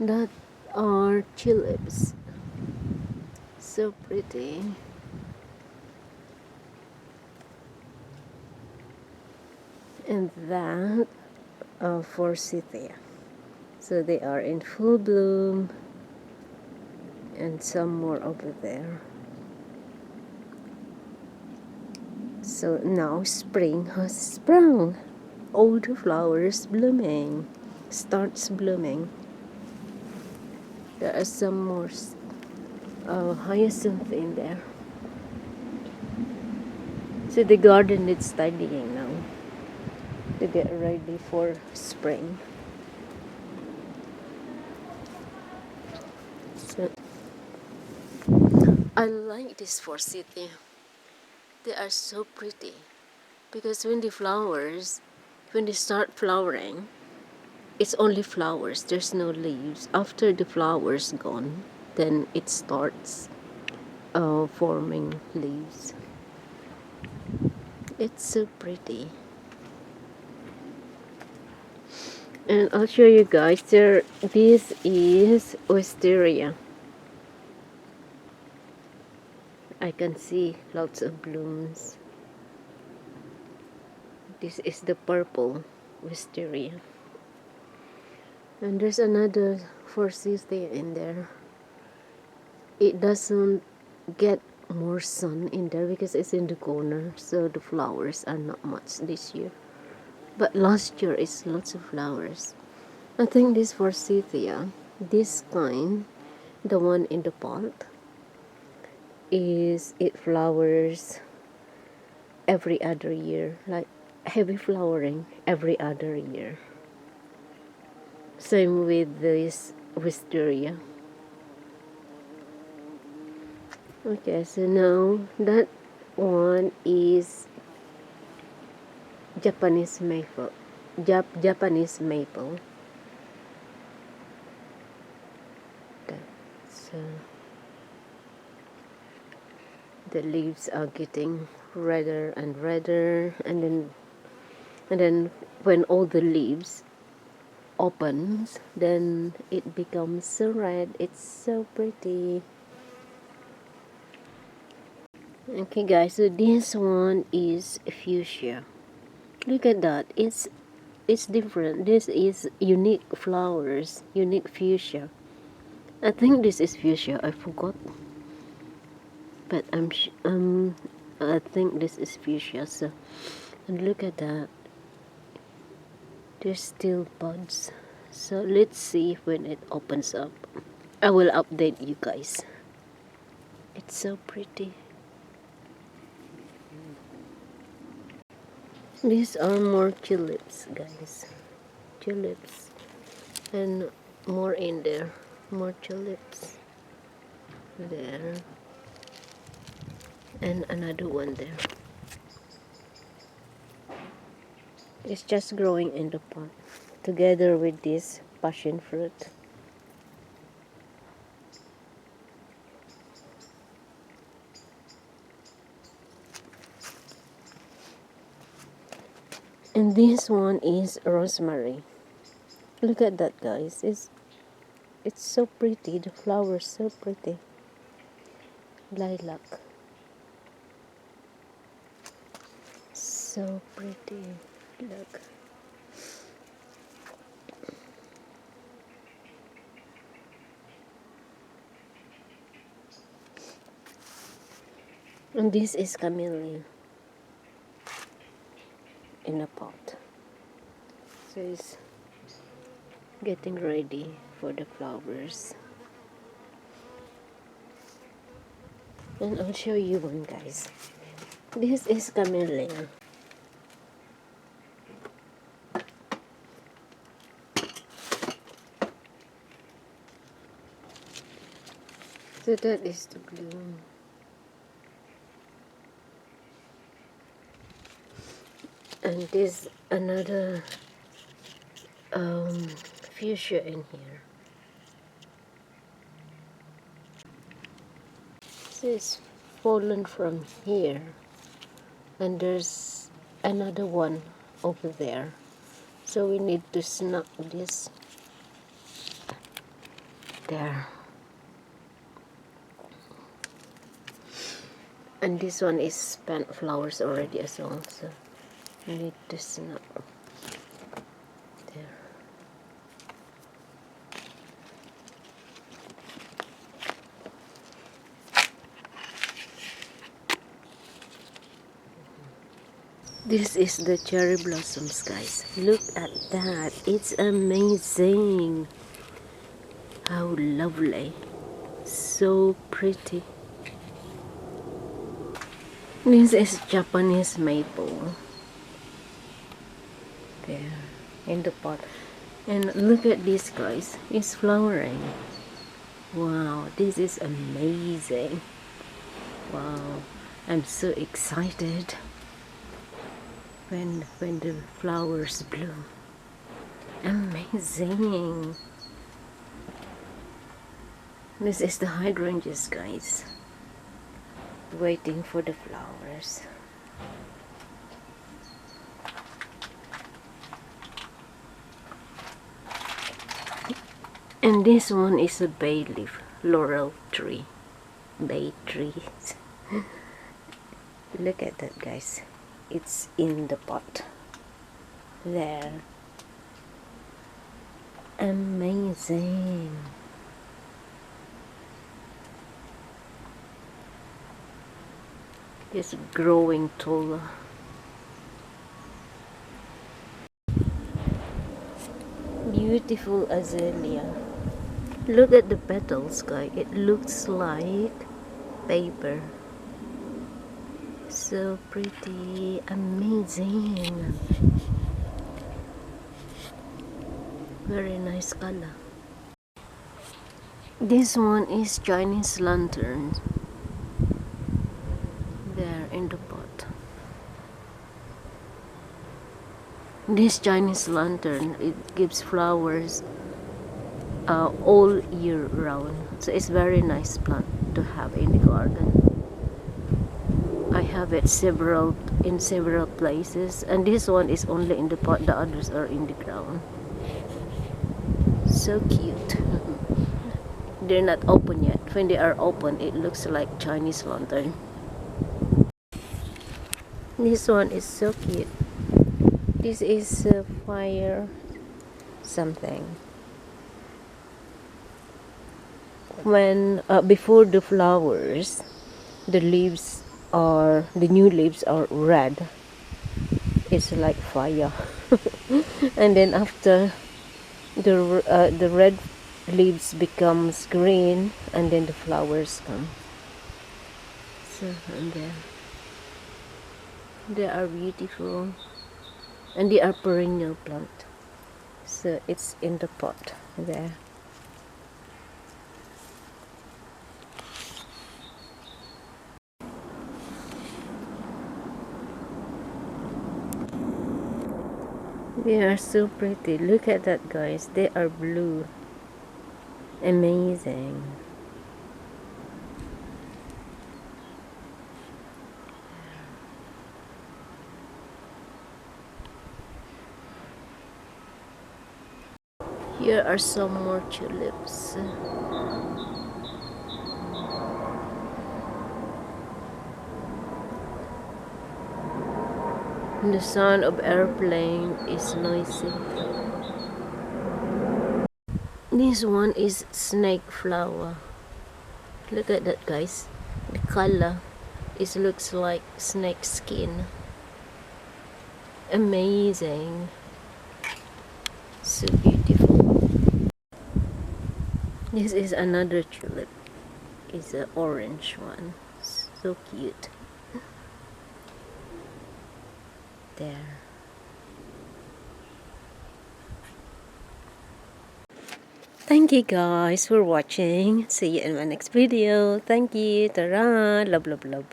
That are tulips. So pretty. And that forsythia. So they are in full bloom, and some more over there. So now spring has sprung. All the flowers blooming. Starts blooming. There are some more hyacinth in there. So the garden is tidying now to get ready for spring. So I like this forsythia. They are so pretty because when they start flowering, it's only flowers. There's no leaves. After the flowers gone, then it starts forming leaves. It's so pretty. And I'll show you guys there. This is wisteria. I can see lots of blooms. This is the purple wisteria. And there's another forsythia in there. It doesn't get more sun in there because it's in the corner, so the flowers are not much this year. But last year it's lots of flowers. I think this forsythia, this kind, the one in the pot, it flowers every other year, like heavy flowering every other year. Same with this wisteria. Okay, so now that one is Japanese maple. Japanese maple. Okay, so the leaves are getting redder and redder, and then when all the leaves opens, then it becomes so red. It's so pretty. Okay guys, so this one is fuchsia. Look at that. It's different. This is unique flowers, unique fuchsia. I think this is fuchsia. I forgot, but I think this is fuchsia. So, and look at that. There's still buds. So let's see when it opens up. I will update you guys. It's so pretty. These are more tulips, guys. Tulips. And more in there. More tulips. There. And another one there. It's just growing in the pot. Together with this passion fruit. And this one is rosemary. Look at that, guys. It's so pretty. The flowers so pretty. Lilac. So pretty. Look. And this is camellia in a pot. So it's getting ready for the flowers. And I'll show you one, guys. This is camellia. So that is the bloom. And there's another fuchsia in here. So it's fallen from here. And there's another one over there. So we need to snap this. There. And this one is spent flowers already as well, so I need to snap. There. This is the cherry blossoms, guys. Look at that. It's amazing. How lovely. So pretty. This is Japanese maple. There. In the pot. And look at this, guys. It's flowering. Wow. This is amazing. Wow. I'm so excited. When the flowers bloom. Amazing. This is the hydrangeas, guys. Waiting for the flowers. And this one is a bay leaf laurel tree. Bay trees. Look at that, guys. It's in the pot. There. Amazing. It's growing taller. Beautiful azalea. Look at the petals, guys. It looks like paper. So pretty. Amazing. Very nice color. This one is Chinese lantern. There in the pot. This Chinese lantern, it gives flowers all year round. So it's very nice plant to have in the garden. I have it in several places, and this one is only in the pot. The others are in the ground. So cute. They're not open yet. When they are open, it looks like Chinese lantern. This one is so cute. This is fire something. When before the flowers, the new leaves are red. It's like fire. And then after the red leaves becomes green, and then the flowers come. So and then they are beautiful, and they are perennial plant. So it's in the pot there. They are so pretty. Look at that, guys. They are blue. Amazing. Here are some more tulips. The sound of airplane is noisy. This one is snake flower. Look at that, guys. The color looks like snake skin. Amazing. So beautiful. This is another tulip. It's an orange one. So cute. There. Thank you guys for watching. See you in my next video. Thank you. Tara. Love, love, love.